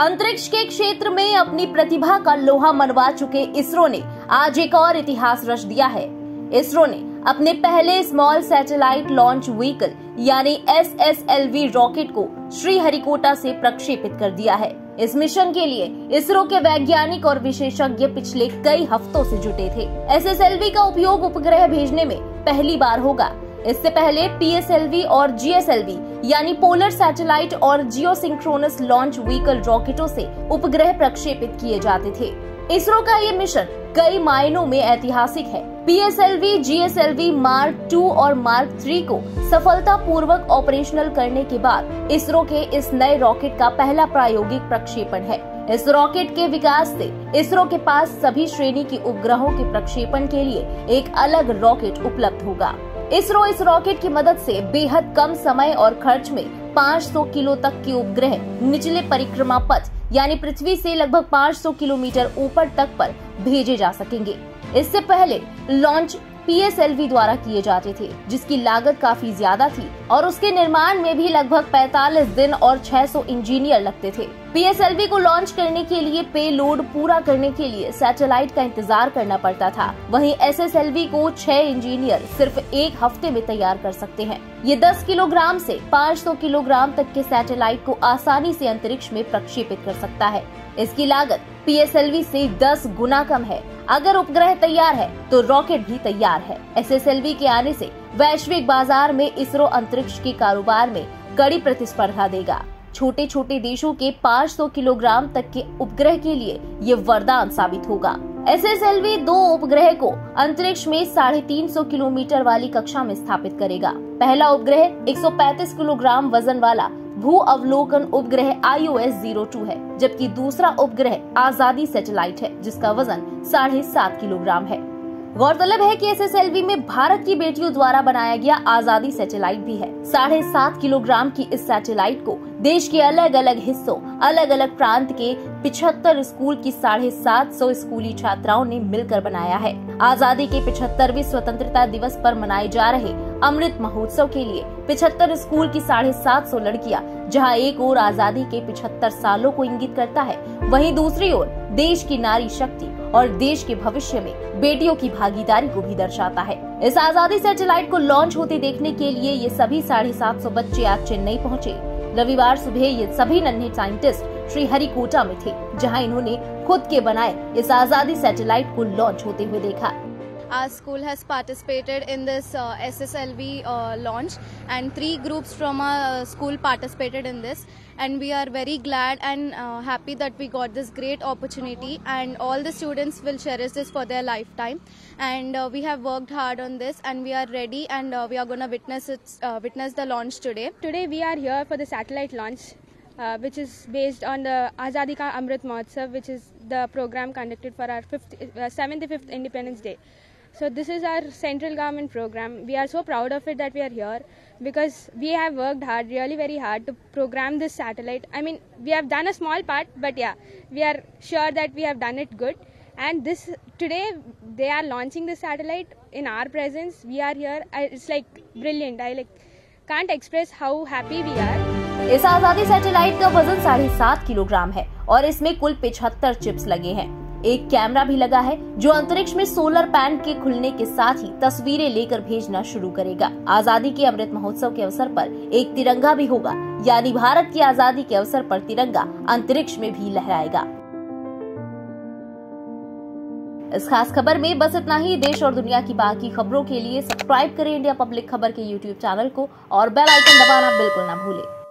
अंतरिक्ष के क्षेत्र में अपनी प्रतिभा का लोहा मनवा चुके इसरो ने आज एक और इतिहास रच दिया है। इसरो ने अपने पहले स्मॉल सैटेलाइट लॉन्च व्हीकल यानी SSLV रॉकेट को श्रीहरिकोटा से प्रक्षेपित कर दिया है। इस मिशन के लिए इसरो के वैज्ञानिक और विशेषज्ञ पिछले कई हफ्तों से जुटे थे। SSLV का उपयोग उपग्रह भेजने में पहली बार होगा। इससे पहले PSLV और GSLV यानी पोलर सैटेलाइट और जियोसिंक्रोनस लॉन्च व्हीकल रॉकेटों से उपग्रह प्रक्षेपित किए जाते थे। इसरो का ये मिशन कई मायनों में ऐतिहासिक है। PSLV, GSLV मार्क 2 और मार्क 3 को सफलतापूर्वक ऑपरेशनल करने के बाद इसरो के इस नए रॉकेट का पहला प्रायोगिक प्रक्षेपण है। इस रॉकेट के विकास से इसरो के पास सभी श्रेणी के उपग्रहों के प्रक्षेपण के लिए एक अलग रॉकेट उपलब्ध होगा। इसरो इस रॉकेट की मदद से बेहद कम समय और खर्च में 500 किलो तक के उपग्रह निचले परिक्रमा पथ यानी पृथ्वी से लगभग 500 किलोमीटर ऊपर तक पर भेजे जा सकेंगे। इससे पहले लॉन्च PSLV द्वारा किए जाते थे, जिसकी लागत काफी ज्यादा थी और उसके निर्माण में भी लगभग 45 दिन और 600 इंजीनियर लगते थे। PSLV को लॉन्च करने के लिए पेलोड पूरा करने के लिए सैटेलाइट का इंतजार करना पड़ता था। वहीं SSLV को 6 इंजीनियर सिर्फ एक हफ्ते में तैयार कर सकते हैं। ये 10 किलोग्राम से 500 किलोग्राम तक के सैटेलाइट को आसानी से अंतरिक्ष में प्रक्षेपित कर सकता है। इसकी लागत PSLV से 10 गुना कम है। अगर उपग्रह तैयार है तो रॉकेट भी तैयार है। SSLV के आने से वैश्विक बाजार में इसरो अंतरिक्ष के कारोबार में कड़ी प्रतिस्पर्धा देगा। छोटे छोटे देशों के 500 किलोग्राम तक के उपग्रह के लिए ये वरदान साबित होगा। SSLV 2 उपग्रह को अंतरिक्ष में 350 किलोमीटर वाली कक्षा में स्थापित करेगा। पहला उपग्रह 135 किलोग्राम वजन वाला भू अवलोकन उपग्रह IOS-02 है, जबकि दूसरा उपग्रह आजादी सैटेलाइट है, जिसका वजन 7.5 किलोग्राम है। गौरतलब है कि SSLV में भारत की बेटियों द्वारा बनाया गया आजादी सैटेलाइट भी है। 7.5 किलोग्राम की इस सैटेलाइट को देश के अलग अलग हिस्सों, अलग अलग प्रांत के 75 स्कूल की 750 स्कूली छात्राओं ने मिलकर बनाया है। आजादी के 75वें स्वतंत्रता दिवस पर मनाए जा रहे अमृत महोत्सव के लिए 75 स्कूल की 750 लड़कियां, जहां एक ओर आजादी के 75 सालों को इंगित करता है, वहीं दूसरी ओर देश की नारी शक्ति और देश के भविष्य में बेटियों की भागीदारी को भी दर्शाता है। इस आजादी सैटेलाइट को लॉन्च होते देखने के लिए ये सभी 750 बच्चे आज चेन्नई पहुँचे। रविवार सुबह ये सभी नन्हे साइंटिस्ट श्रीहरिकोटा में थे, जहां इन्होंने खुद के बनाए इस आजादी सैटेलाइट को लॉन्च होते हुए देखा। Our school has participated in this SSLV launch, and 3 groups from our school participated in this, and we are very glad and happy that we got this great opportunity, and all the students will cherish this for their lifetime. And we have worked hard on this, and we are ready, and we are going to witness the launch today. Today we are here for the satellite launch, which is based on the Azadi Ka Amrit Mahotsav, which is the program conducted for our 75th Independence Day. So this is our central government program. We are so proud of it that we are here because we have worked hard, really very hard, to program this satellite. I mean, we have done a small part, but yeah, we are sure that we have done it good. And today they are launching the satellite in our presence. We are here. It's like brilliant. I can't express how happy we are. इस आजादी satellite का वजन 7.5 kilogram है और इसमें कुल 75 chips लगे हैं। एक कैमरा भी लगा है जो अंतरिक्ष में सोलर पैनल के खुलने के साथ ही तस्वीरें लेकर भेजना शुरू करेगा। आजादी के अमृत महोत्सव के अवसर पर एक तिरंगा भी होगा, यानी भारत की आजादी के अवसर पर तिरंगा अंतरिक्ष में भी लहराएगा। इस खास खबर में बस इतना ही। देश और दुनिया की बाकी खबरों के लिए सब्सक्राइब करें इंडिया पब्लिक खबर के YouTube चैनल को और बेल आइकन दबाना बिल्कुल ना भूलें।